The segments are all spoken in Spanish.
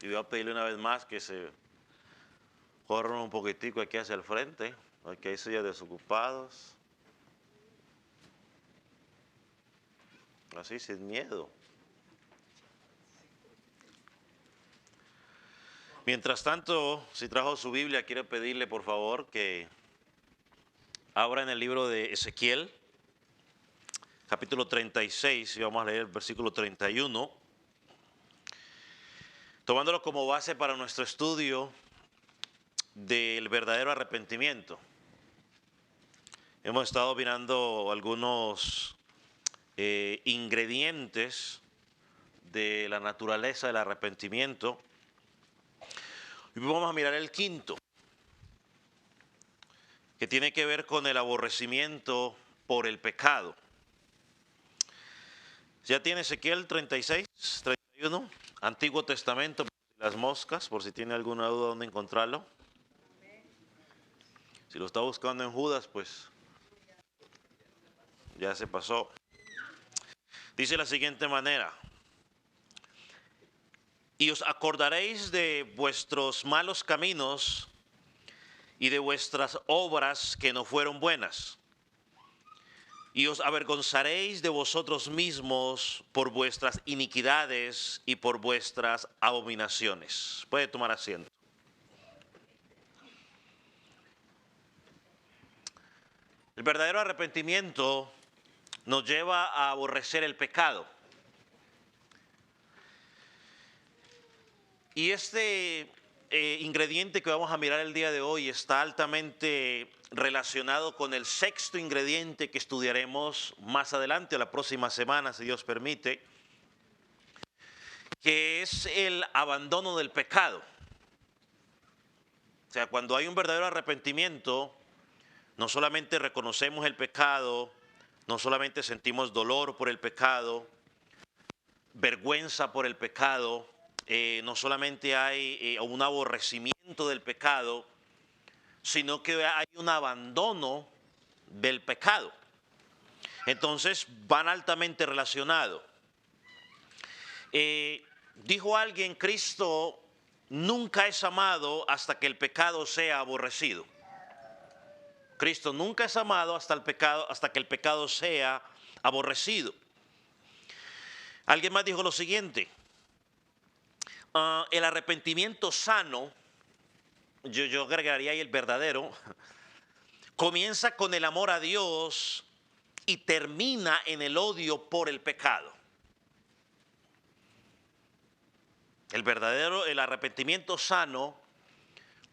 Y voy a pedirle una vez más que se corran un poquitico aquí hacia el frente. Aquí hay sillas desocupados. Así, sin miedo. Mientras tanto, si trajo su Biblia, quiero pedirle por favor que abra en el libro de Ezequiel, capítulo 36, y vamos a leer el versículo 31, tomándolo como base para nuestro estudio del verdadero arrepentimiento. Hemos estado mirando algunos ingredientes de la naturaleza del arrepentimiento. Y vamos a mirar el quinto, que tiene que ver con el aborrecimiento por el pecado. Ya tiene Ezequiel 36, 31, Antiguo Testamento, las moscas, por si tiene alguna duda dónde encontrarlo. Si lo está buscando en Judas, pues ya se pasó. Dice de la siguiente manera: y os acordaréis de vuestros malos caminos y de vuestras obras que no fueron buenas. Y os avergonzaréis de vosotros mismos por vuestras iniquidades y por vuestras abominaciones. Puede tomar asiento. El verdadero arrepentimiento nos lleva a aborrecer el pecado. Y este ingrediente que vamos a mirar el día de hoy está altamente relacionado con el sexto ingrediente que estudiaremos más adelante, la próxima semana, si Dios permite, que es el abandono del pecado. O sea, cuando hay un verdadero arrepentimiento, no solamente reconocemos el pecado, no solamente sentimos dolor por el pecado, vergüenza por el pecado, no solamente hay un aborrecimiento del pecado, sino que hay un abandono del pecado. Entonces van altamente relacionados. Dijo alguien: Cristo nunca es amado hasta que el pecado sea aborrecido. Cristo nunca es amado hasta que el pecado sea aborrecido. Alguien más dijo lo siguiente: el arrepentimiento sano, yo agregaría ahí el verdadero, comienza con el amor a Dios y termina en el odio por el pecado. El arrepentimiento sano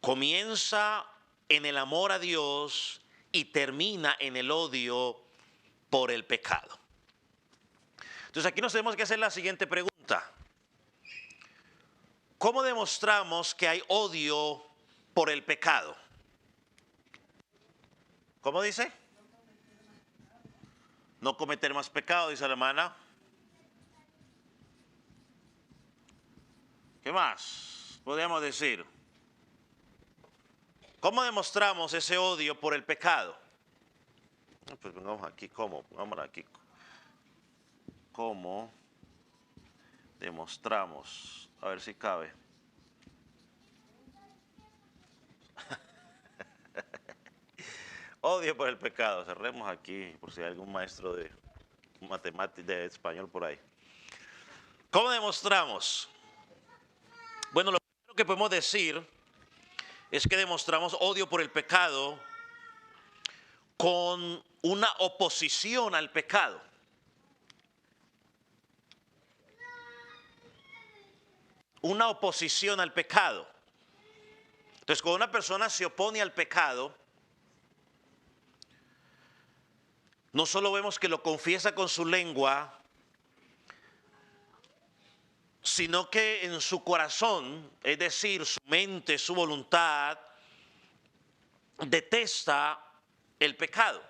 comienza en el amor a Dios y termina en el odio por el pecado. Entonces aquí nos tenemos que hacer la siguiente pregunta: ¿cómo demostramos que hay odio por el pecado? ¿Cómo dice? No cometer más pecado, dice la hermana. ¿Qué más podríamos decir? ¿Cómo demostramos ese odio por el pecado? Pues vengamos aquí, ¿cómo? Vamos aquí. ¿Cómo demostramos? A ver si cabe. Odio por el pecado. Cerremos aquí, por si hay algún maestro de matemáticas, de español por ahí. ¿Cómo demostramos? Bueno, lo primero que podemos decir es que demostramos odio por el pecado con una oposición al pecado. Una oposición al pecado. Entonces, cuando una persona se opone al pecado, no solo vemos que lo confiesa con su lengua, sino que en su corazón, es decir, su mente, su voluntad, detesta el pecado.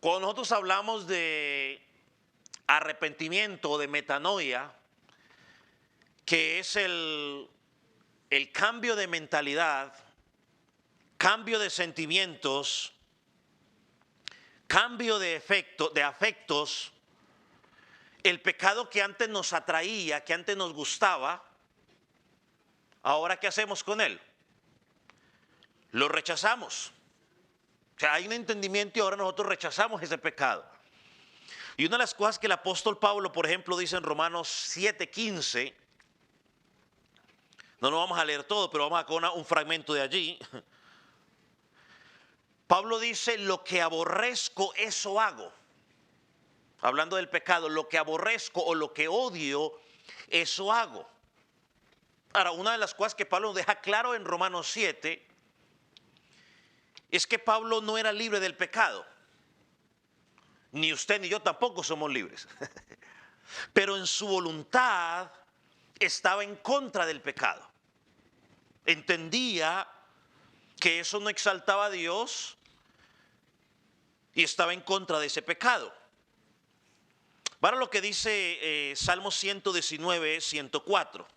Cuando nosotros hablamos de arrepentimiento o de metanoia, que es el cambio de mentalidad, cambio de sentimientos, cambio de afectos, el pecado que antes nos atraía, que antes nos gustaba, Ahora, ¿qué hacemos con él? Lo rechazamos. O sea, hay un entendimiento y ahora nosotros rechazamos ese pecado. Y una de las cosas que el apóstol Pablo, por ejemplo, dice en Romanos 7:15, no lo vamos a leer todo, pero vamos a con un fragmento de allí. Pablo dice, lo que aborrezco, eso hago. Hablando del pecado, lo que aborrezco o lo que odio, eso hago. Ahora, una de las cosas que Pablo deja claro en Romanos 7 es que Pablo no era libre del pecado. Ni usted ni yo tampoco somos libres. Pero en su voluntad estaba en contra del pecado. Entendía que eso no exaltaba a Dios y estaba en contra de ese pecado. Para lo que dice Salmo 119, 104.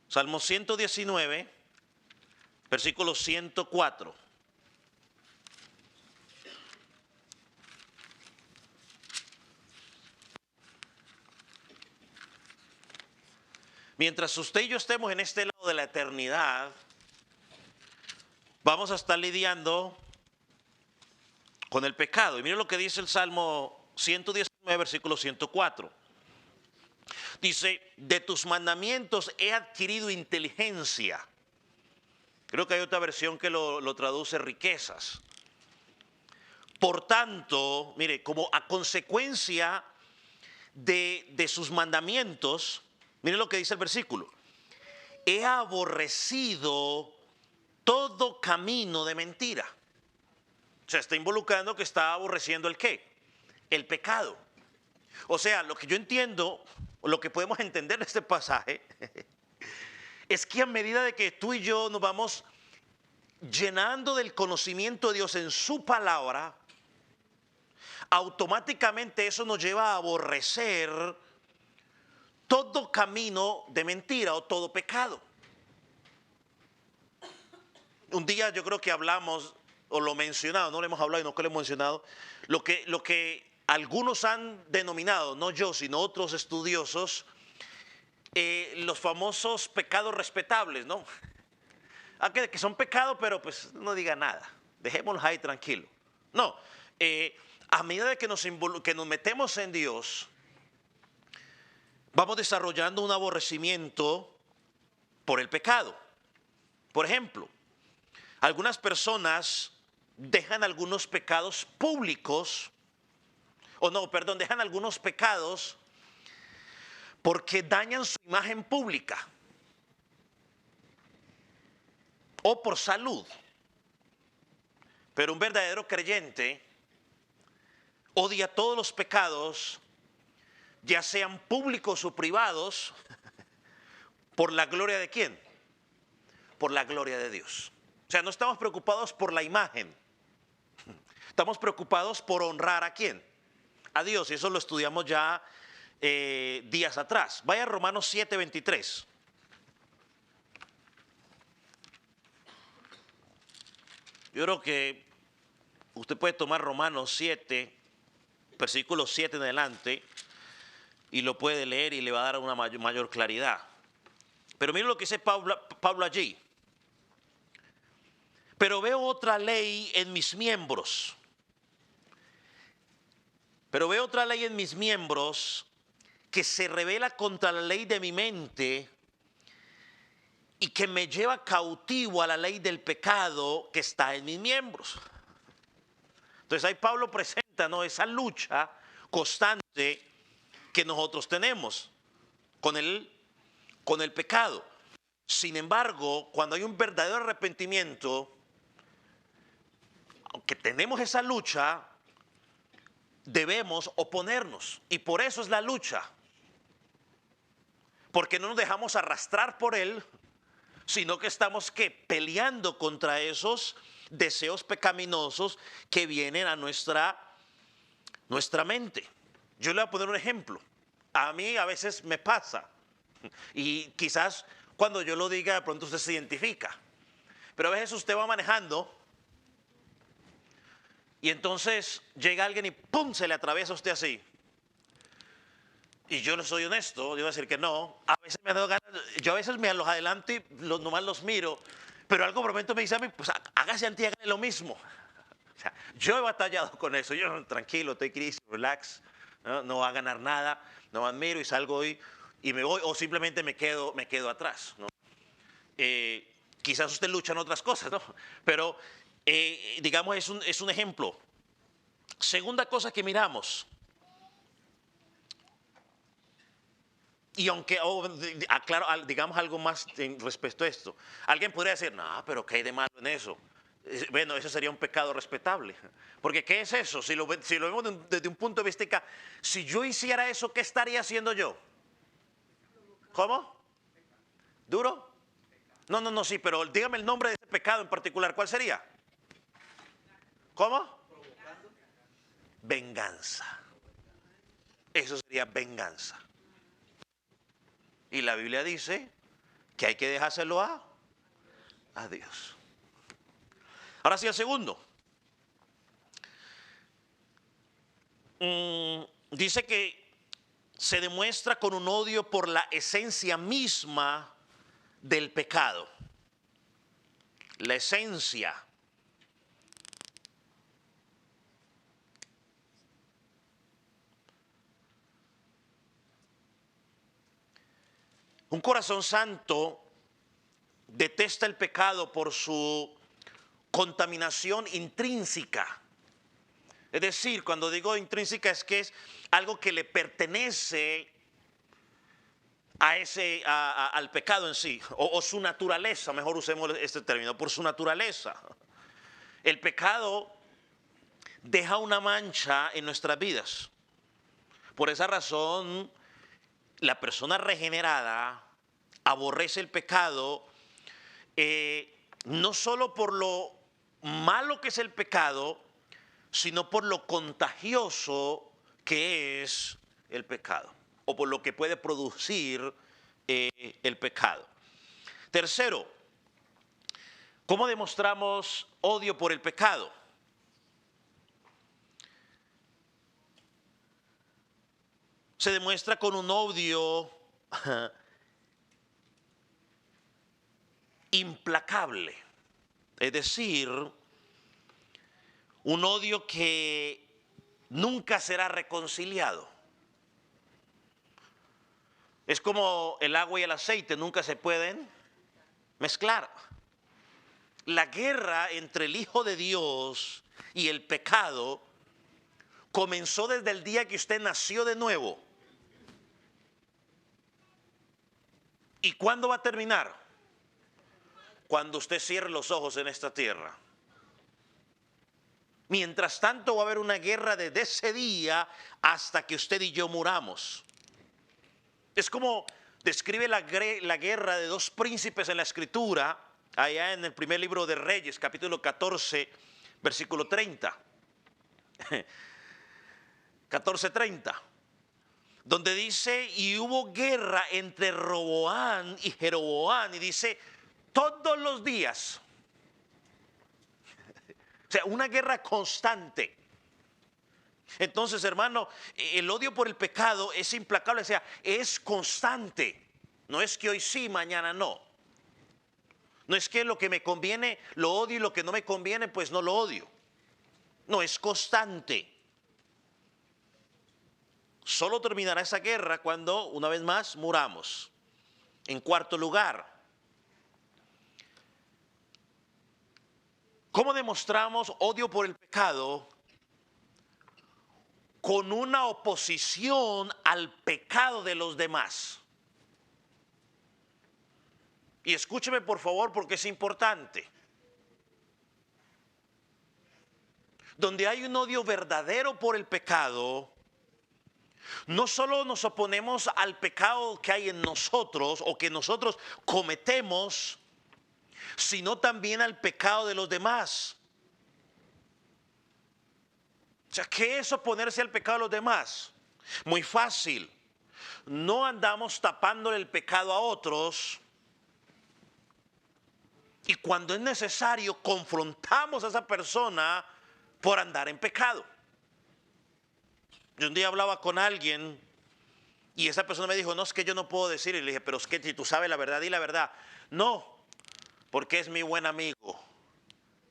Salmo 119, versículo 104. Mientras usted y yo estemos en este lado de la eternidad, vamos a estar lidiando con el pecado. Y miren lo que dice el Salmo 119, versículo 104. Dice, de tus mandamientos he adquirido inteligencia. Creo que hay otra versión que lo traduce riquezas. Por tanto, mire, como a consecuencia de sus mandamientos, mire lo que dice el versículo. He aborrecido todo camino de mentira. O sea, está involucrando que está aborreciendo el ¿qué? El pecado. O sea, lo que yo entiendo, o lo que podemos entender de este pasaje, es que a medida de que tú y yo nos vamos llenando del conocimiento de Dios en su palabra, automáticamente eso nos lleva a aborrecer todo camino de mentira o todo pecado. Un día yo creo que hablamos, o lo mencionado, no lo hemos hablado y no que lo hemos mencionado, lo que algunos han denominado, no yo, sino otros estudiosos, los famosos pecados respetables, ¿no? Que son pecados, pero pues no diga nada, dejémoslos ahí tranquilos. No, a medida de que nos metemos en Dios, vamos desarrollando un aborrecimiento por el pecado. Por ejemplo, algunas personas dejan algunos pecados públicos, dejan algunos pecados porque dañan su imagen pública o por salud. Pero un verdadero creyente odia todos los pecados, ya sean públicos o privados, por la gloria de ¿quién? Por la gloria de Dios. O sea, no estamos preocupados por la imagen. Estamos preocupados por honrar ¿a quién? A Dios. Y eso lo estudiamos ya días atrás. Vaya a Romanos 7:23. Yo creo que usted puede tomar Romanos 7, versículo 7 en adelante, y lo puede leer y le va a dar una mayor claridad. Pero mire lo que dice Pablo allí. Pero veo otra ley en mis miembros. Pero veo otra ley en mis miembros que se revela contra la ley de mi mente y que me lleva cautivo a la ley del pecado que está en mis miembros. Entonces ahí Pablo presenta, ¿no?, esa lucha constante que nosotros tenemos con el pecado. Sin embargo, cuando hay un verdadero arrepentimiento, aunque tenemos esa lucha, debemos oponernos. Y por eso es la lucha. Porque no nos dejamos arrastrar por él, sino que estamos peleando contra esos deseos pecaminosos que vienen a nuestra mente. Yo le voy a poner un ejemplo. A mí a veces me pasa. Y quizás cuando yo lo diga de pronto usted se identifica. Pero a veces usted va manejando y entonces llega alguien y ¡pum!, se le atraviesa a usted así. Y yo no soy honesto, yo voy a decir que no. A veces me ha dado ganas, yo a veces me los adelanto y nomás los miro, pero algo por momento me dice a mí, pues hágase anti, hágale lo mismo. O sea, yo he batallado con eso, yo tranquilo, estoy crisis, relax, no voy a ganar nada, no admiro y salgo hoy y me voy, o simplemente me quedo atrás, ¿no? Quizás usted lucha en otras cosas, ¿no? Pero digamos, es un ejemplo. Segunda cosa que miramos. Y aunque, aclaro, digamos algo más respecto a esto. Alguien podría decir, no, pero ¿qué hay de malo en eso? Bueno, eso sería un pecado respetable. Porque ¿qué es eso? Si lo vemos desde un punto de vista, si yo hiciera eso, ¿qué estaría haciendo yo? ¿Cómo? ¿Duro? No, sí, pero dígame el nombre de ese pecado en particular. ¿Cuál sería? ¿Cómo? Venganza. Eso sería venganza. Y la Biblia dice que hay que dejárselo a Dios. Ahora sí, el segundo. Dice que se demuestra con un odio por la esencia misma del pecado. La esencia. Un corazón santo detesta el pecado por su contaminación intrínseca. Es decir, cuando digo intrínseca es que es algo que le pertenece al pecado en sí, o su naturaleza, mejor usemos este término, por su naturaleza. El pecado deja una mancha en nuestras vidas. Por esa razón, la persona regenerada aborrece el pecado, no solo por lo malo que es el pecado, sino por lo contagioso que es el pecado, o por lo que puede producir el pecado. Tercero, ¿cómo demostramos odio por el pecado? Se demuestra con un odio implacable, es decir, un odio que nunca será reconciliado. Es como el agua y el aceite, nunca se pueden mezclar. La guerra entre el Hijo de Dios y el pecado comenzó desde el día que usted nació de nuevo. ¿Y cuándo va a terminar? Cuando usted cierre los ojos en esta tierra. Mientras tanto va a haber una guerra desde ese día hasta que usted y yo muramos. Es como describe la guerra de dos príncipes en la Escritura, allá en el primer libro de Reyes, capítulo 14, versículo 30. 14:30. Donde dice, y hubo guerra entre Roboán y Jeroboán, y dice, todos los días. O sea, una guerra constante. Entonces, hermano, el odio por el pecado es implacable, o sea, es constante. No es que hoy sí, mañana no. No es que lo que me conviene lo odio y lo que no me conviene, pues no lo odio. No, es constante. Solo terminará esa guerra cuando, una vez más, muramos. En cuarto lugar, ¿cómo demostramos odio por el pecado? Con una oposición al pecado de los demás. Y escúcheme por favor porque es importante. Donde hay un odio verdadero por el pecado, no solo nos oponemos al pecado que hay en nosotros o que nosotros cometemos, sino también al pecado de los demás. O sea, ¿qué es oponerse al pecado de los demás? Muy fácil. No andamos tapándole el pecado a otros. Y cuando es necesario, confrontamos a esa persona por andar en pecado. Yo un día hablaba con alguien Y esa persona me dijo, no, es que yo no puedo decir. Y le dije, pero es que si tú sabes la verdad, di la verdad. No, porque es mi buen amigo.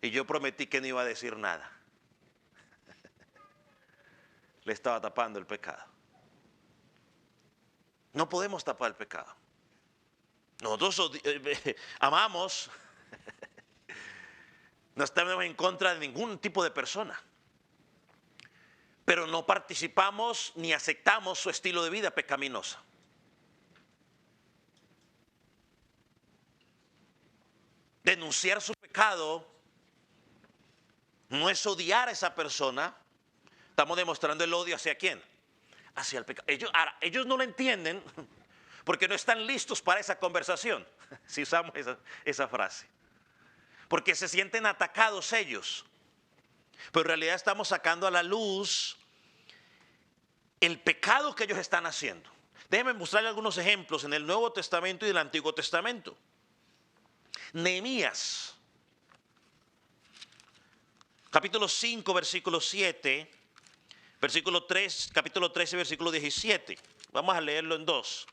Y yo prometí que no iba a decir nada. Le estaba tapando el pecado. No podemos tapar el pecado. Nosotros amamos, no estamos en contra de ningún tipo de persona, pero no participamos ni aceptamos su estilo de vida pecaminoso. Denunciar su pecado no es odiar a esa persona. Estamos demostrando el odio hacia quién, hacia el pecado. Ellos no lo entienden porque no están listos para esa conversación, si usamos esa frase. Porque se sienten atacados ellos. Pero en realidad estamos sacando a la luz el pecado que ellos están haciendo. Déjenme mostrarles algunos ejemplos en el Nuevo Testamento y el Antiguo Testamento. Nehemías, capítulo 5, versículo 7, versículo 3, capítulo 13, versículo 17. Vamos a leerlo en dos.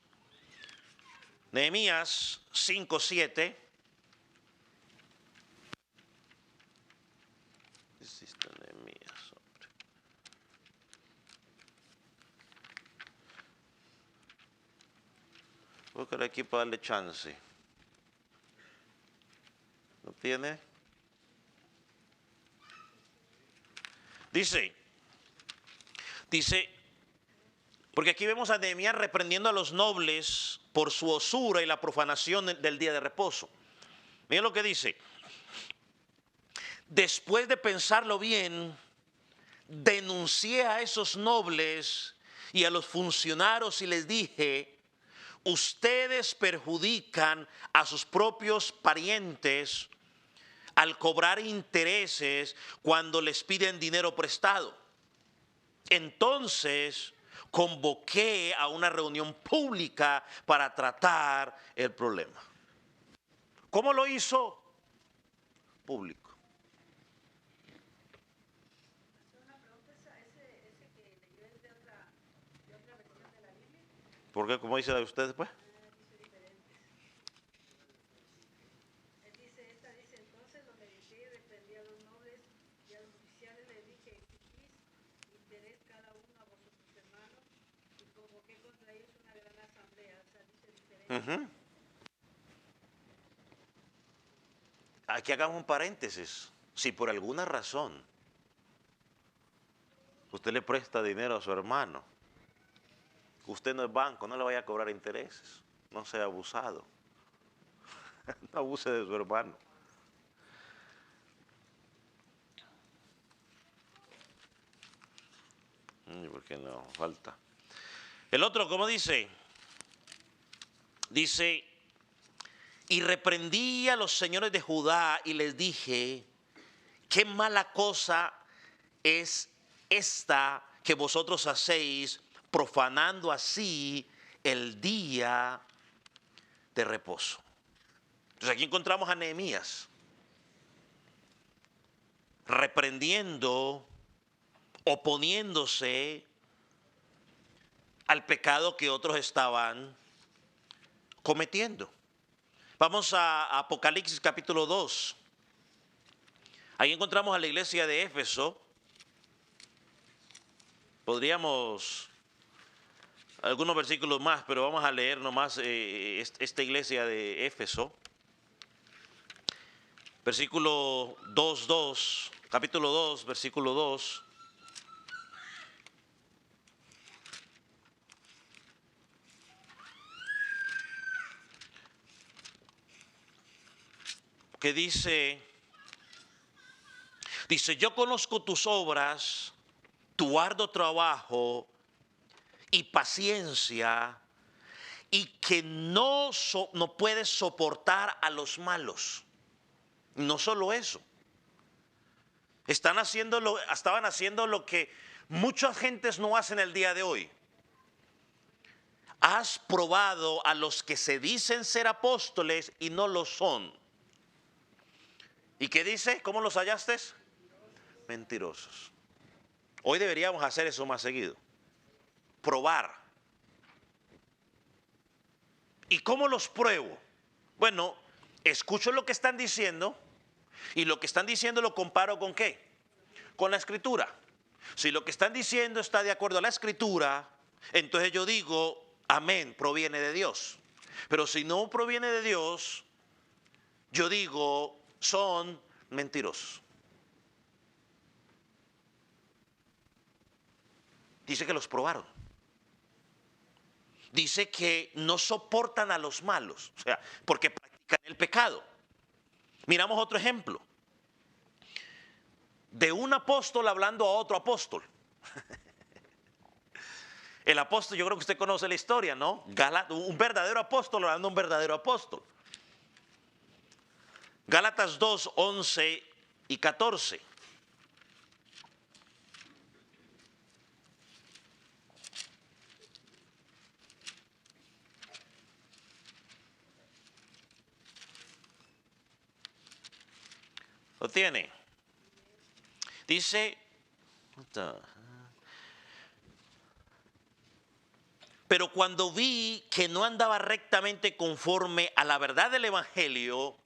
Nehemías 5, 7. Búscalo aquí para darle chance. ¿No tiene? Dice, porque aquí vemos a Nehemías reprendiendo a los nobles por su osura y la profanación del día de reposo. Miren lo que dice. Después de pensarlo bien, denuncié a esos nobles y a los funcionarios y les dije, ustedes perjudican a sus propios parientes al cobrar intereses cuando les piden dinero prestado. Entonces convoqué a una reunión pública para tratar el problema. ¿Cómo lo hizo? Público. ¿Por qué? ¿Cómo dice la de usted después? Entonces lo medité y reprendí a los nobles y a los oficiales les dije, exigís interés cada uno a vosotros hermanos y convoqué contra ellos una gran asamblea, o sea, dice diferente. Aquí hagamos un paréntesis. Si por alguna razón usted le presta dinero a su hermano, usted no es banco, no le vaya a cobrar intereses, no sea abusado. No abuse de su hermano. ¿Por qué no? Falta. El otro, ¿cómo dice? Dice, y reprendí a los señores de Judá y les dije, qué mala cosa es esta que vosotros hacéis, profanando así el día de reposo. Entonces aquí encontramos a Nehemías reprendiendo, oponiéndose al pecado que otros estaban cometiendo. Vamos a Apocalipsis capítulo 2. Ahí encontramos a la iglesia de Éfeso. Podríamos algunos versículos más, pero vamos a leer nomás esta iglesia de Éfeso. Versículo 2, capítulo 2, versículo 2. Que dice, yo conozco tus obras, tu arduo trabajo y paciencia, y que no puedes soportar a los malos. No solo eso. Estaban haciendo lo que muchas gentes no hacen el día de hoy. Has probado a los que se dicen ser apóstoles y no lo son. ¿Y qué dice? ¿Cómo los hallaste? Mentirosos. Hoy deberíamos hacer eso más seguido. Probar. ¿Y cómo los pruebo? Bueno, escucho lo que están diciendo y lo que están diciendo lo comparo ¿con qué? Con la escritura. Si lo que están diciendo está de acuerdo a la escritura, entonces yo digo, amén, proviene de Dios. Pero si no proviene de Dios, yo digo, son mentirosos. Dice que los probaron. Dice que no soportan a los malos, o sea, porque practican el pecado. Miramos otro ejemplo. De un apóstol hablando a otro apóstol. El apóstol, yo creo que usted conoce la historia, ¿no? Un verdadero apóstol hablando a un verdadero apóstol. Gálatas 2, 11 y 14. ¿Lo tiene? Dice, pero cuando vi que no andaba rectamente conforme a la verdad del Evangelio,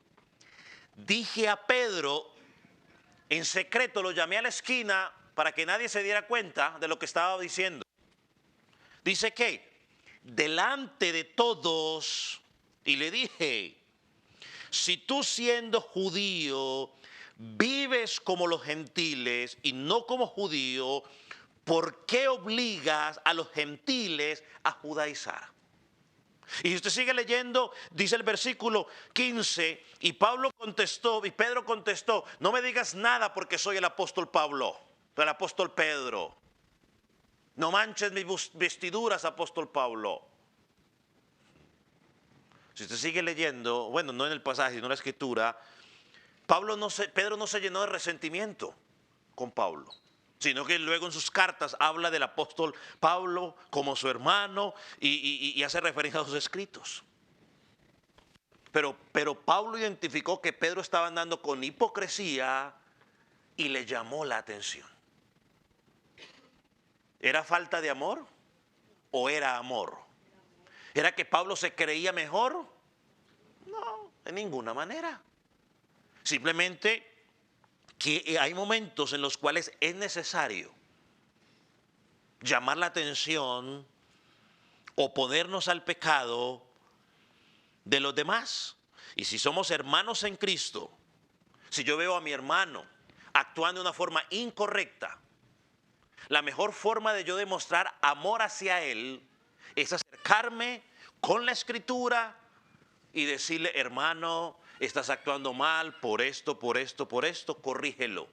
dije a Pedro, en secreto lo llamé a la esquina para que nadie se diera cuenta de lo que estaba diciendo. Dice que, delante de todos, y le dije, si tú siendo judío vives como los gentiles y no como judío, ¿por qué obligas a los gentiles a judaizar? Y si usted sigue leyendo, dice el versículo 15, y Pablo contestó, y Pedro contestó, no me digas nada porque soy el apóstol Pablo, el apóstol Pedro. No manches mis vestiduras, apóstol Pablo. Si usted sigue leyendo, bueno, no en el pasaje, sino en la escritura, Pedro no se llenó de resentimiento con Pablo, sino que luego en sus cartas habla del apóstol Pablo como su hermano y hace referencia a sus escritos. Pero Pablo identificó que Pedro estaba andando con hipocresía y le llamó la atención. ¿Era falta de amor o era amor? ¿Era que Pablo se creía mejor? No, de ninguna manera. Simplemente que hay momentos en los cuales es necesario llamar la atención, oponernos al pecado de los demás. Y si somos hermanos en Cristo, si yo veo a mi hermano actuando de una forma incorrecta, la mejor forma de yo demostrar amor hacia él es acercarme con la escritura y decirle, hermano, estás actuando mal por esto, por esto, por esto, corrígelo.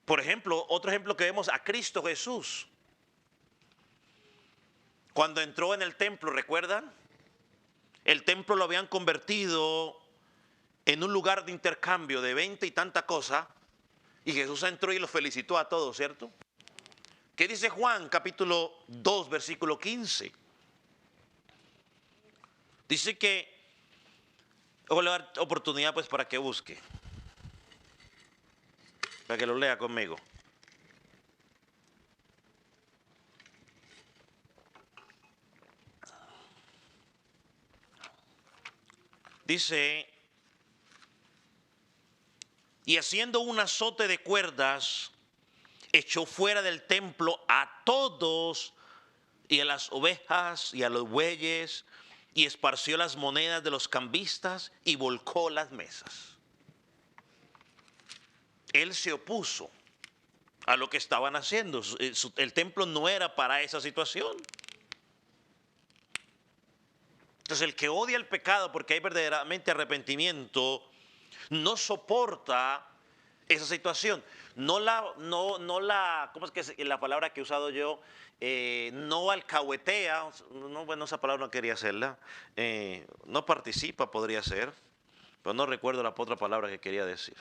Por ejemplo, otro ejemplo que vemos a Cristo Jesús. Cuando entró en el templo, ¿recuerdan? El templo lo habían convertido en un lugar de intercambio de 20 y tanta cosa. Y Jesús entró y los felicitó a todos, ¿cierto? ¿Qué dice Juan capítulo 2, versículo 15? Dice que, voy a dar oportunidad pues para que busque, para que lo lea conmigo. Dice, y haciendo un azote de cuerdas, echó fuera del templo a todos y a las ovejas y a los bueyes, y esparció las monedas de los cambistas y volcó las mesas. Él se opuso a lo que estaban haciendo. El templo no era para esa situación. Entonces el que odia el pecado porque hay verdaderamente arrepentimiento, no soporta esa situación. No la, ¿cómo es que es la palabra que he usado yo? No alcahuetea, no, bueno, esa palabra no quería hacerla. No participa, podría ser, pero no recuerdo la otra palabra que quería decir.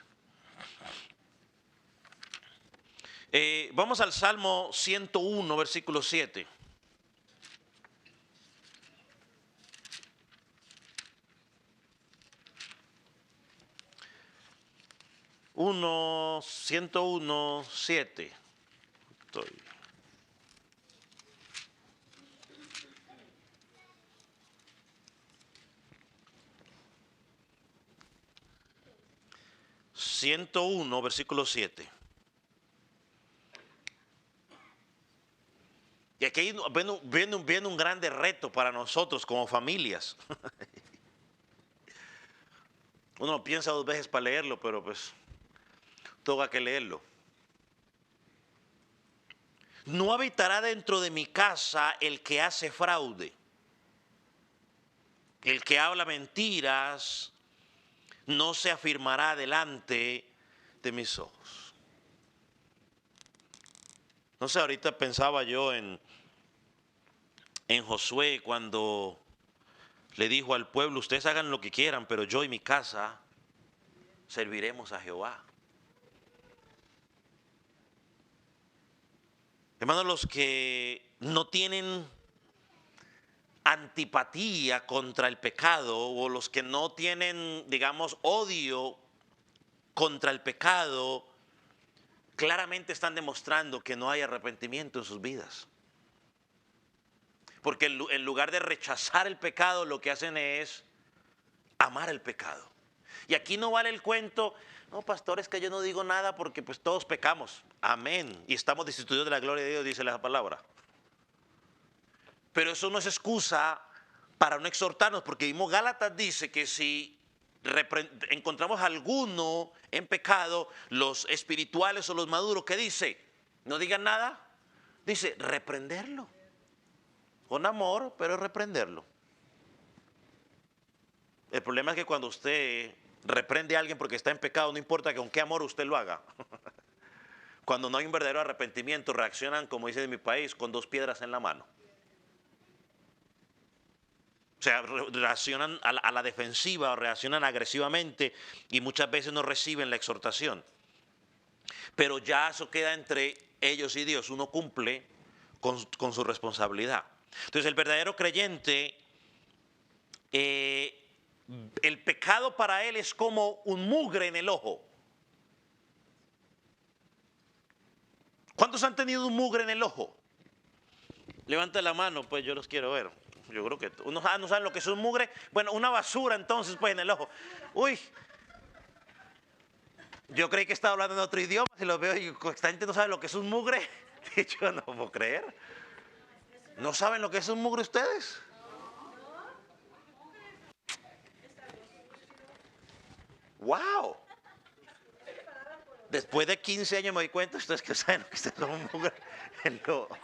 Vamos al Salmo 101, versículo 7. 101, 7. 101, versículo 7. Y aquí viene un grande reto para nosotros como familias. Uno piensa dos veces para leerlo, pero pues toca que leerlo. No habitará dentro de mi casa el que hace fraude, el que habla mentiras, no se afirmará delante de mis ojos. No sé, ahorita pensaba yo en Josué cuando le dijo al pueblo, ustedes hagan lo que quieran, pero yo y mi casa serviremos a Jehová. Hermanos, los que no tienen antipatía contra el pecado o los que no tienen, digamos, odio contra el pecado, claramente están demostrando que no hay arrepentimiento en sus vidas. Porque en lugar de rechazar el pecado, lo que hacen es amar el pecado. Y aquí no vale el cuento, no, pastor, es que yo no digo nada porque pues todos pecamos. Amén. Y estamos destituidos de la gloria de Dios, dice la palabra. Pero eso no es excusa para no exhortarnos, porque mismo Gálatas dice que si encontramos alguno en pecado, los espirituales o los maduros, ¿qué dice? No digan nada. Dice, reprenderlo. Con amor, pero reprenderlo. El problema es que cuando usted reprende a alguien porque está en pecado, no importa con qué amor usted lo haga. Cuando no hay un verdadero arrepentimiento, reaccionan, como dice en mi país, con dos piedras en la mano. O sea, reaccionan a la defensiva, reaccionan agresivamente y muchas veces no reciben la exhortación. Pero ya eso queda entre ellos y Dios. Uno cumple con su responsabilidad. Entonces el verdadero creyente, el pecado para él es como un mugre en el ojo. ¿Cuántos han tenido un mugre en el ojo? Levanta la mano, pues yo los quiero ver. Yo creo que unos no saben lo que es un mugre. Bueno, una basura entonces pues en el ojo. Uy, yo creí que estaba hablando en otro idioma. Si lo veo y esta gente no sabe lo que es un mugre. Yo no puedo creer. ¿No saben lo que es un mugre ustedes? ¡Wow! Después de 15 años me doy cuenta, ustedes que saben lo que es un mugre en el ojo.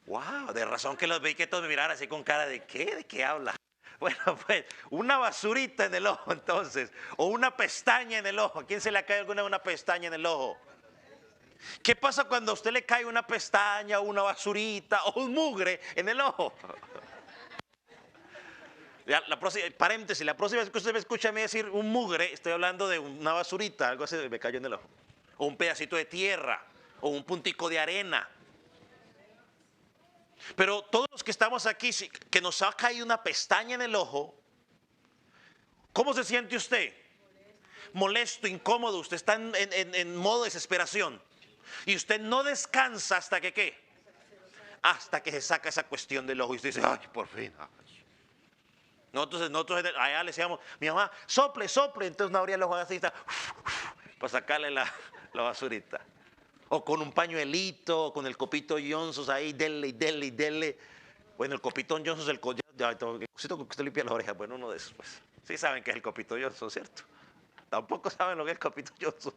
¡Wow! De razón que los vi que todos me miraran así con cara de ¿qué? ¿De qué habla? Bueno, pues una basurita en el ojo entonces, o una pestaña en el ojo. ¿A quién se le cae alguna una pestaña en el ojo? ¿Qué pasa cuando a usted le cae una pestaña, una basurita o un mugre en el ojo? Paréntesis, la próxima vez que usted me escucha a mí decir un mugre, estoy hablando de una basurita, algo así me cayó en el ojo. O un pedacito de tierra, o un puntico de arena. Pero todos los que estamos aquí, que nos ha caído una pestaña en el ojo, ¿cómo se siente usted? Molesto, incómodo, usted está en modo de desesperación. Y usted no descansa hasta que ¿qué? Hasta que se saca esa cuestión del ojo y usted dice, ay, por fin. Ay. Nosotros allá le decíamos, mi mamá, sople, sople. Entonces no abría el ojo así para sacarle la basurita. O con un pañuelito, con el copito Johnson ahí, dele. Bueno, el copito Johnson es el cosito que usted limpia las orejas. Bueno, uno de esos, pues. Sí saben que es el copito Johnson, ¿cierto? Tampoco saben lo que es el copito Johnson.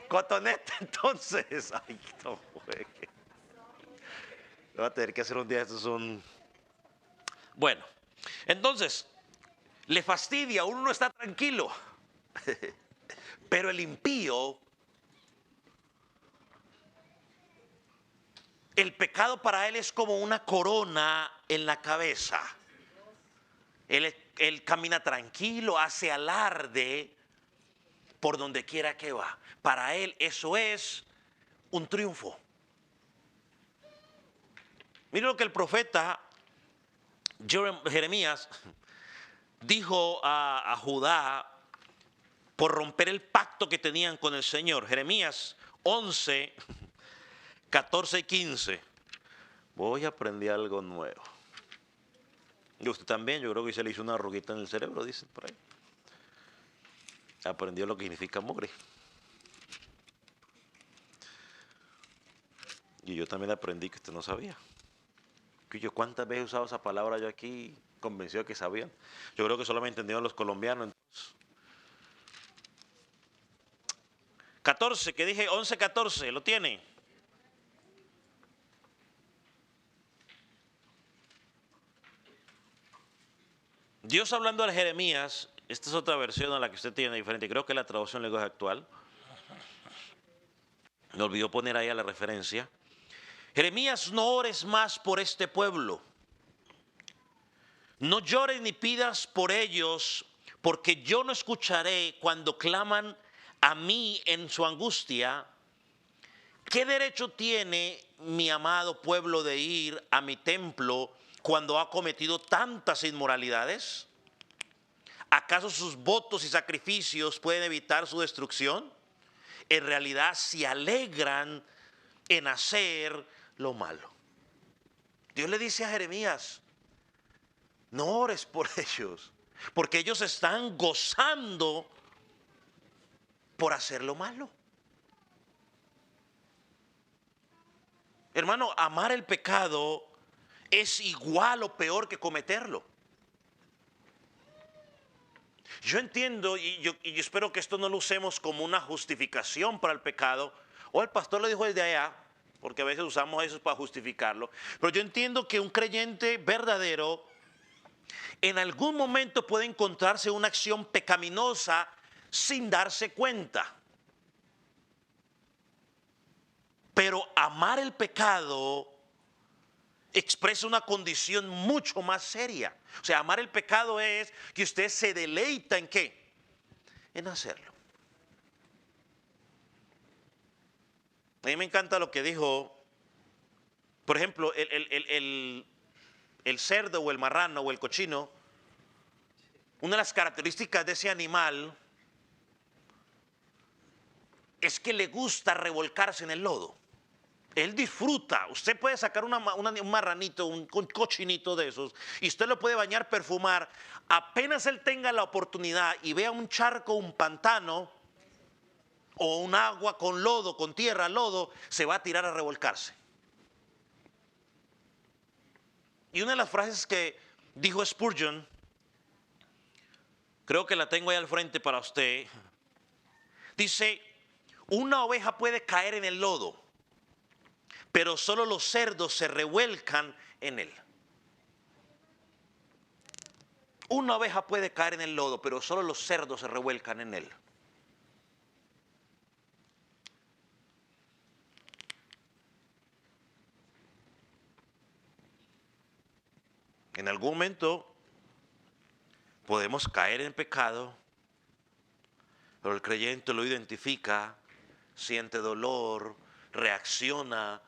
Cotonete, entonces. Ay, no, güey. Va a tener que hacer un día, estos son... Bueno, entonces, le fastidia, uno no está tranquilo. Pero el impío, el pecado para él es como una corona en la cabeza. Él camina tranquilo, hace alarde por donde quiera que va. Para él eso es un triunfo. Mire lo que el profeta Jeremías dijo a Judá por romper el pacto que tenían con el Señor. Jeremías 11, 14 y 15. Voy a aprender algo nuevo. Y usted también, yo creo que se le hizo una arruguita en el cerebro, dicen por ahí. aprendió lo que significa mugre. Y yo también aprendí que usted no sabía. Que yo cuántas veces he usado esa palabra yo aquí, convencido de que sabían. Yo creo que solo me entendieron los colombianos. Entonces. 14, que dije 11, 14, ¿lo tiene? Dios hablando a Jeremías, esta es otra versión a la que usted tiene diferente, creo que la traducción lenguaje actual. Me olvidó poner ahí a la referencia. Jeremías, no ores más por este pueblo. No llores ni pidas por ellos, porque yo no escucharé cuando claman a mí en su angustia. ¿Qué derecho tiene mi amado pueblo de ir a mi templo cuando ha cometido tantas inmoralidades? ¿Acaso sus votos y sacrificios pueden evitar su destrucción? En realidad se alegran en hacer lo malo. Dios le dice a Jeremías, no ores por ellos, porque ellos están gozando por hacer lo malo. Hermano, amar el pecado es igual o peor que cometerlo. Yo entiendo y yo espero que esto no lo usemos como una justificación para el pecado. O el pastor lo dijo desde allá, porque a veces usamos eso para justificarlo. Pero yo entiendo que un creyente verdadero en algún momento puede encontrarse una acción pecaminosa sin darse cuenta. Pero amar el pecado expresa una condición mucho más seria. O sea, amar el pecado es que usted se deleita en ¿qué? En hacerlo. A mí me encanta lo que dijo, por ejemplo, el cerdo o el marrano o el cochino. Una de las características de ese animal es que le gusta revolcarse en el lodo. Él disfruta. Usted puede sacar un marranito, un cochinito de esos, y usted lo puede bañar, perfumar. Apenas él tenga la oportunidad y vea un charco, un pantano, o un agua con lodo, con tierra, lodo, se va a tirar a revolcarse. Y una de las frases que dijo Spurgeon, creo que la tengo ahí al frente para usted, dice, una oveja puede caer en el lodo, pero solo los cerdos se revuelcan en él. Una oveja puede caer en el lodo, pero solo los cerdos se revuelcan en él. En algún momento podemos caer en pecado, pero el creyente lo identifica, siente dolor, reacciona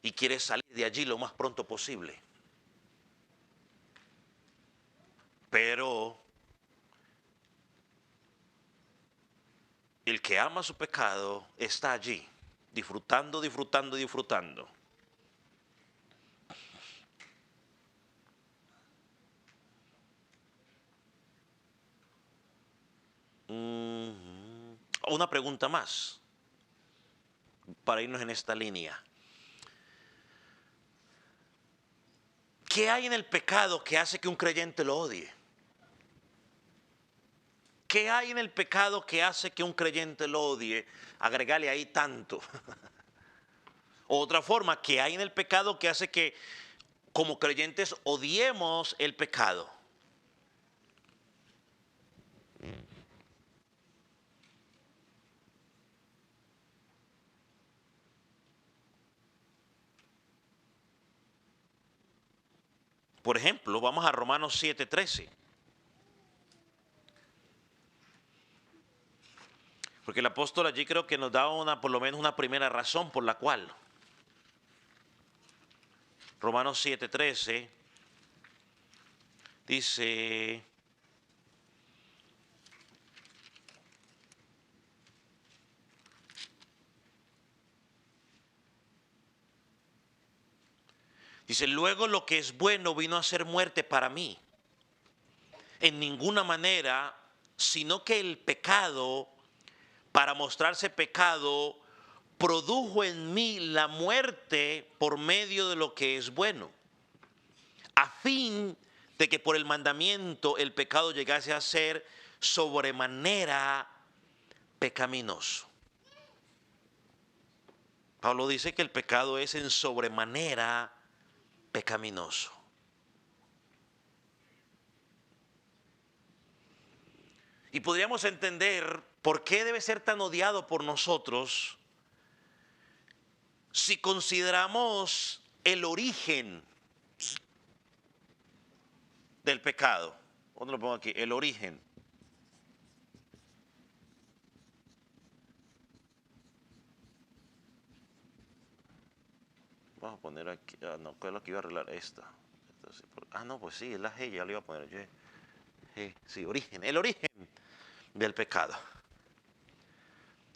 y quiere salir de allí lo más pronto posible. Pero el que ama su pecado está allí, disfrutando, disfrutando, disfrutando. Una pregunta más para irnos en esta línea. ¿Qué hay en el pecado que hace que un creyente lo odie? ¿Qué hay en el pecado que hace que un creyente lo odie? Agregarle ahí tanto. Otra forma, ¿qué hay en el pecado que hace que como creyentes odiemos el pecado? Por ejemplo, vamos a Romanos 7:13. Porque el apóstol allí creo que nos da por lo menos una primera razón por la cual. Romanos 7:13 dice, luego lo que es bueno vino a ser muerte para mí. En ninguna manera sino que el pecado, para mostrarse pecado, produjo en mí la muerte por medio de lo que es bueno, a fin de que por el mandamiento el pecado llegase a ser sobremanera pecaminoso. Pablo dice que el pecado es en sobremanera pecaminoso. Y podríamos entender por qué debe ser tan odiado por nosotros si consideramos el origen del pecado. ¿Dónde lo pongo aquí? El origen. Vamos a poner aquí. Ah, no, ¿cuál es lo que iba a arreglar? Esta. No, pues sí, es la G, ya le iba a poner. Sí, origen. El origen del pecado.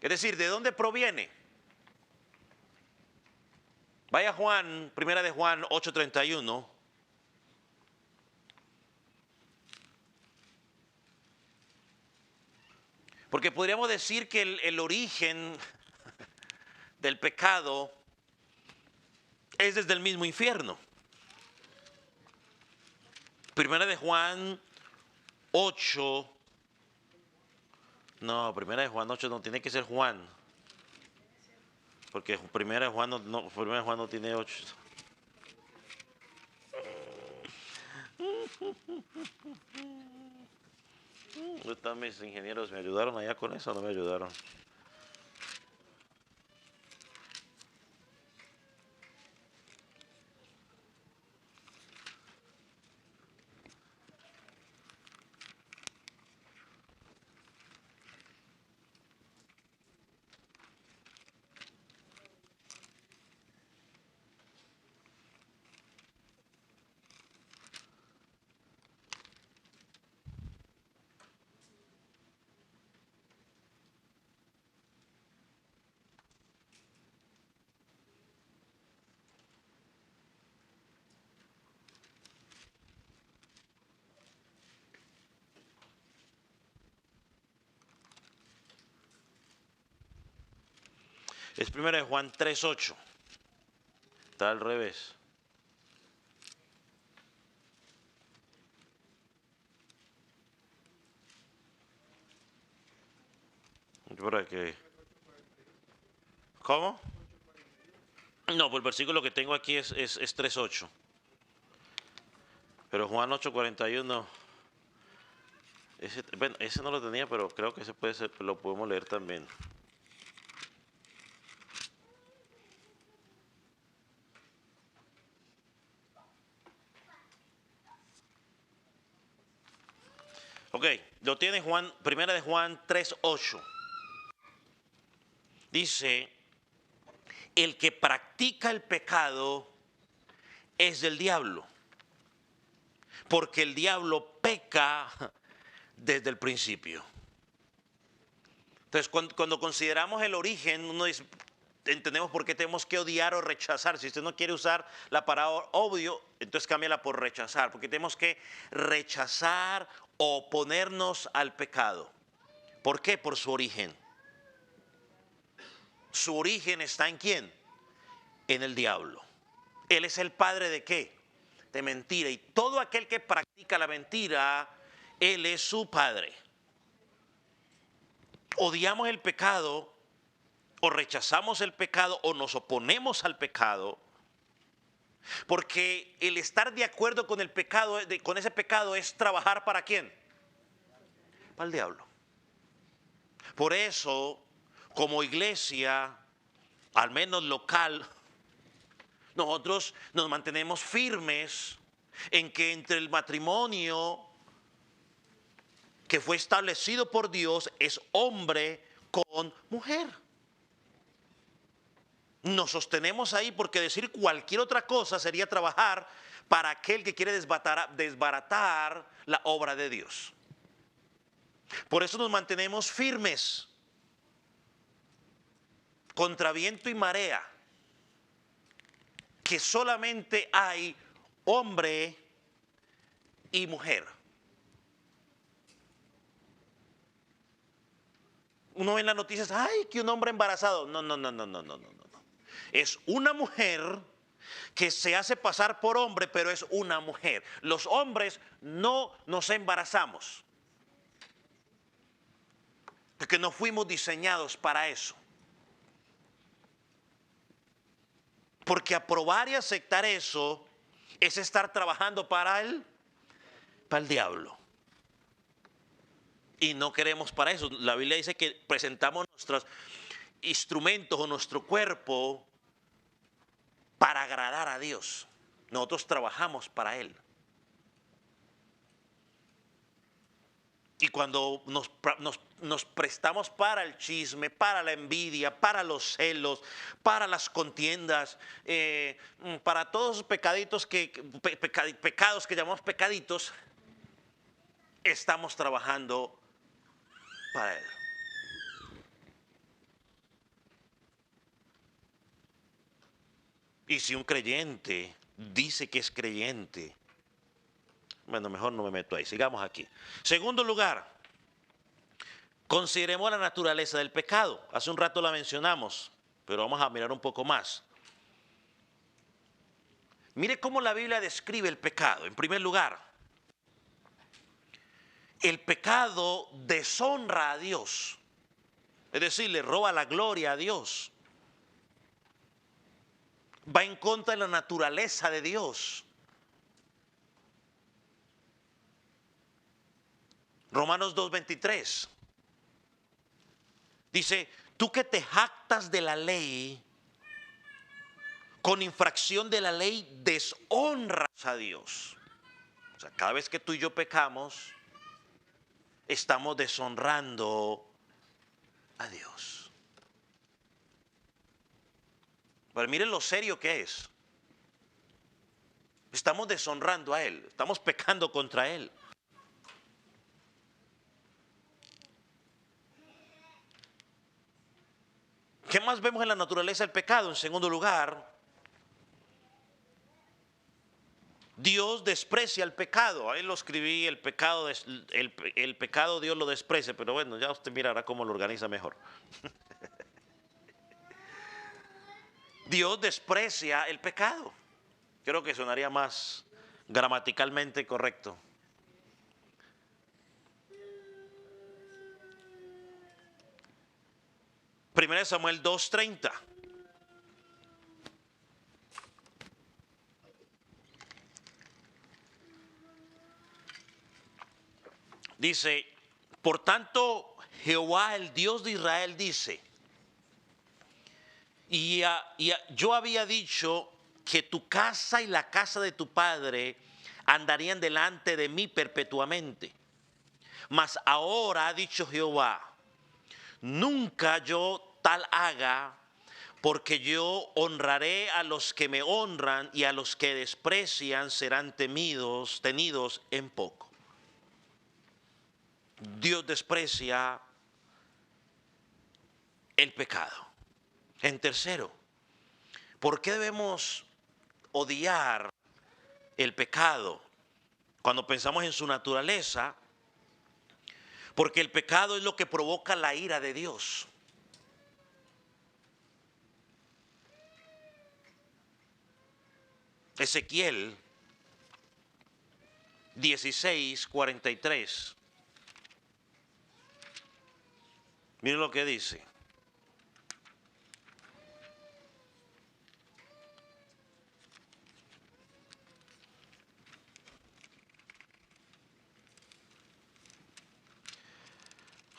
Es decir, ¿de dónde proviene? Vaya Juan, primera de Juan 8:31. Porque podríamos decir que el origen del pecado es desde el mismo infierno. Primera de Juan 8. No, primera de Juan 8 no tiene que ser Juan. Porque primera de Juan primera de Juan no tiene 8. ¿Dónde están mis ingenieros? ¿Me ayudaron allá con eso o no me ayudaron? Es primera de Juan 3:8. Está al revés. Por aquí. ¿Cómo? No, pues el versículo que tengo aquí es 3:8. Pero Juan 8:41. Bueno, ese no lo tenía, pero creo que ese puede ser, lo podemos leer también. Ok, lo tiene Juan, primera de Juan 3:8. Dice, el que practica el pecado es del diablo, porque el diablo peca desde el principio. Entonces, cuando consideramos el origen, uno dice, entendemos por qué tenemos que odiar o rechazar. Si usted no quiere usar la palabra odio, entonces cámbiala por rechazar, porque tenemos que rechazar o oponernos al pecado. ¿Por qué? Por su origen. Su origen está ¿en quién? En el diablo. Él es el padre ¿de qué? De mentira. Y todo aquel que practica la mentira, él es su padre. Odiamos el pecado, o rechazamos el pecado, o nos oponemos al pecado, porque el estar de acuerdo con el pecado, con ese pecado, es trabajar ¿para quién? Para el diablo. Por eso, como iglesia, al menos local, nosotros nos mantenemos firmes en que entre el matrimonio que fue establecido por Dios es hombre con mujer. Nos sostenemos ahí porque decir cualquier otra cosa sería trabajar para aquel que quiere desbaratar la obra de Dios. Por eso nos mantenemos firmes contra viento y marea, que solamente hay hombre y mujer. uno ve en las noticias, ay, que un hombre embarazado. No, no, no, no, no, no, no, no. Es una mujer que se hace pasar por hombre, pero es una mujer. Los hombres no nos embarazamos, porque no fuimos diseñados para eso. Porque aprobar y aceptar eso es estar trabajando para el diablo. Y no queremos para eso. La Biblia dice que presentamos nuestros instrumentos o nuestro cuerpo para agradar a Dios. Nosotros trabajamos para Él. Y cuando nos prestamos para el chisme, para la envidia, para los celos, para las contiendas, para todos esos pecaditos pecados que llamamos pecaditos, estamos trabajando para Él. Y si un creyente dice que es creyente, bueno, mejor no me meto ahí, sigamos aquí. Segundo lugar, consideremos la naturaleza del pecado. Hace un rato la mencionamos, pero vamos a mirar un poco más. Mire cómo la Biblia describe el pecado. En primer lugar, el pecado deshonra a Dios. Es decir, le roba la gloria a Dios. Va en contra de la naturaleza de Dios. Romanos 2:23 dice, tú que te jactas de la ley, con infracción de la ley deshonras a Dios. O sea, cada vez que tú y yo pecamos, estamos deshonrando a Dios. Pero miren lo serio que es. Estamos deshonrando a Él, estamos pecando contra Él. ¿Qué más vemos en la naturaleza del pecado? En segundo lugar, Dios desprecia el pecado. Ahí lo escribí, el pecado Dios lo desprecia, pero bueno, ya usted mirará cómo lo organiza mejor. Dios desprecia el pecado. Creo que sonaría más gramaticalmente correcto. Primera de Samuel 2:30. Dice, por tanto, Jehová, el Dios de Israel, dice, yo había dicho que tu casa y la casa de tu padre andarían delante de mí perpetuamente. Mas ahora ha dicho Jehová, nunca yo tal haga, porque yo honraré a los que me honran y a los que desprecian serán tenidos en poco. Dios desprecia el pecado. En tercero, ¿por qué debemos odiar el pecado? Cuando pensamos en su naturaleza, porque el pecado es lo que provoca la ira de Dios. Ezequiel 16:43. Miren lo que dice.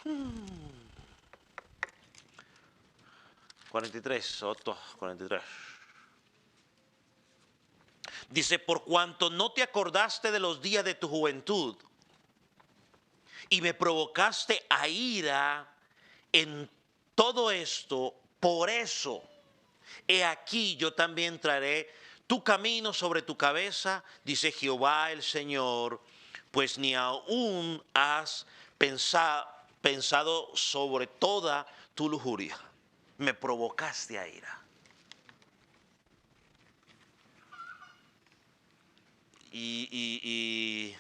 Hmm. 43, otro 43. Dice, por cuanto no te acordaste de los días de tu juventud y me provocaste a ira en todo esto, por eso, he aquí yo también traeré tu camino sobre tu cabeza, dice Jehová el Señor, pues ni aún has pensado sobre toda tu lujuria. Me provocaste a ira. Y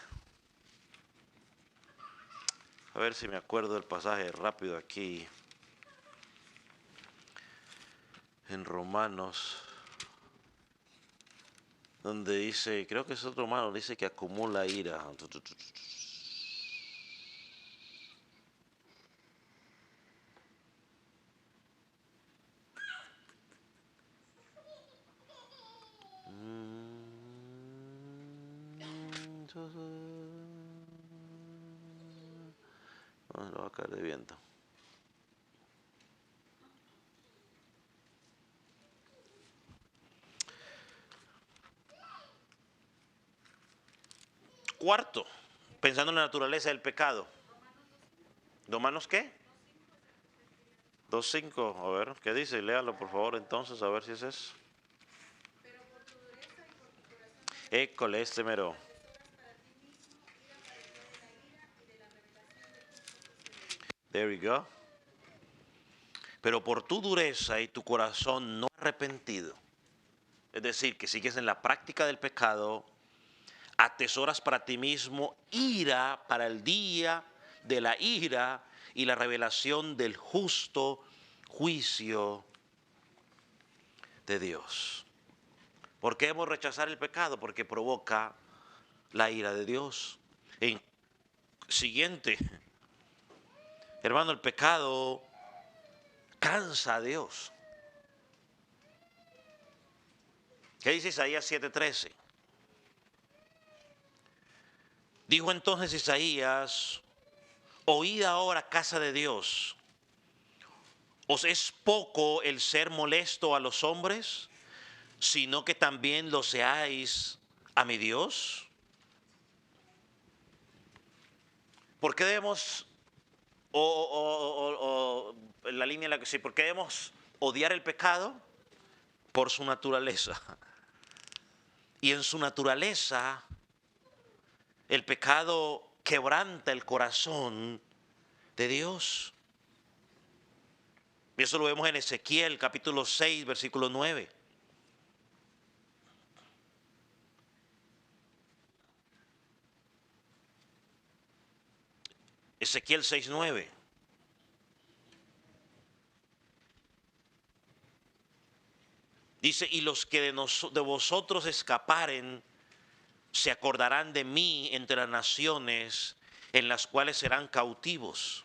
a ver si me acuerdo del pasaje rápido aquí. Romanos, donde dice, creo que es otro Romano, dice que acumula ira. No va a caer de viento. Cuarto, pensando en la naturaleza del pecado. ¿Romanos qué? 2.5, a ver, ¿qué dice? Léalo por favor entonces, a ver si es eso. École, este mero. There we go. Pero por tu dureza y tu corazón no arrepentido, es decir, que sigues en la práctica del pecado, atesoras para ti mismo ira para el día de la ira y la revelación del justo juicio de Dios. ¿Por qué debemos rechazar el pecado? Porque provoca la ira de Dios. Siguiente, hermano, el pecado cansa a Dios. ¿Qué dice Isaías 7:13? Dijo entonces Isaías, oíd ahora, casa de Dios, ¿os es poco el ser molesto a los hombres, sino que también lo seáis a mi Dios? ¿Por qué debemos, la línea en la que sí, por qué debemos odiar el pecado? Por su naturaleza. Y en su naturaleza, el pecado quebranta el corazón de Dios. Y eso lo vemos en Ezequiel capítulo 6, versículo 9. Ezequiel 6:9. Dice, y los que de vosotros escaparen, se acordarán de mí entre las naciones en las cuales serán cautivos.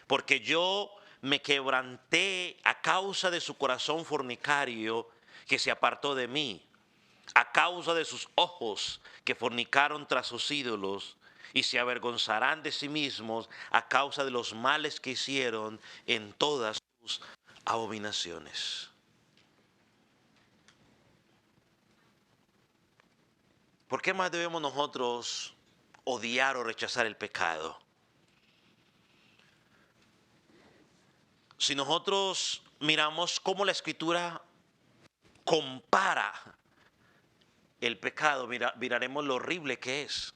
Porque yo me quebranté a causa de su corazón fornicario que se apartó de mí, a causa de sus ojos que fornicaron tras sus ídolos, y se avergonzarán de sí mismos a causa de los males que hicieron en todas sus abominaciones. ¿Por qué más debemos nosotros odiar o rechazar el pecado? Si nosotros miramos cómo la Escritura compara el pecado, miraremos lo horrible que es.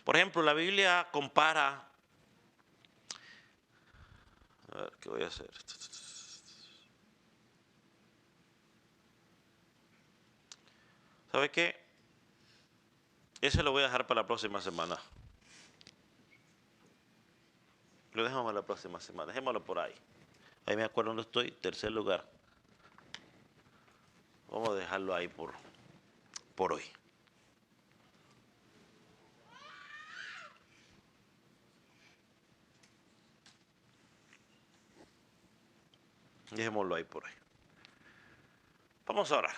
Por ejemplo, la Biblia compara, a ver, ¿qué voy a hacer? ¿Sabe qué? Ese lo voy a dejar para la próxima semana. Lo dejamos para la próxima semana, dejémoslo por ahí. Ahí me acuerdo dónde estoy, tercer lugar. Vamos a dejarlo ahí por hoy. Dejémoslo ahí por hoy. Vamos a orar.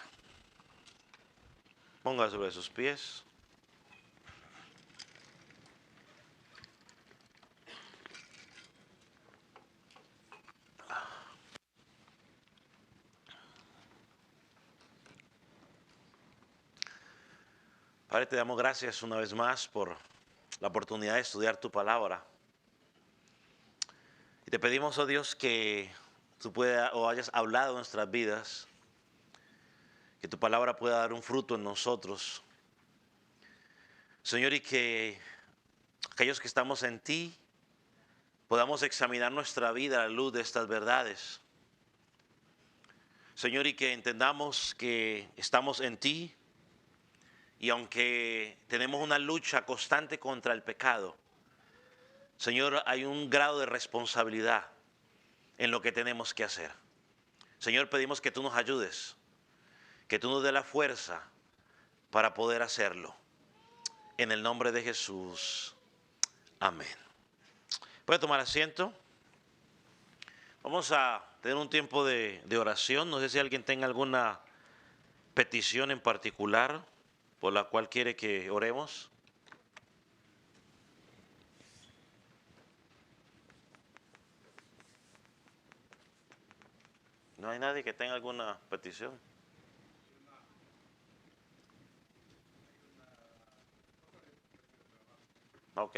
Ponga sobre sus pies. Padre, te damos gracias una vez más por la oportunidad de estudiar tu palabra. Y te pedimos, oh Dios, que tú puedas o hayas hablado en nuestras vidas, que tu palabra pueda dar un fruto en nosotros. Señor, y que aquellos que estamos en ti podamos examinar nuestra vida a la luz de estas verdades. Señor, y que entendamos que estamos en ti y aunque tenemos una lucha constante contra el pecado, Señor, hay un grado de responsabilidad en lo que tenemos que hacer. Señor, pedimos que tú nos ayudes, que tú nos dé la fuerza para poder hacerlo. En el nombre de Jesús. Amén. ¿Puede tomar asiento? Vamos a tener un tiempo de oración. No sé si alguien tenga alguna petición en particular por la cual quiere que oremos. ¿No hay nadie que tenga alguna petición? Ok.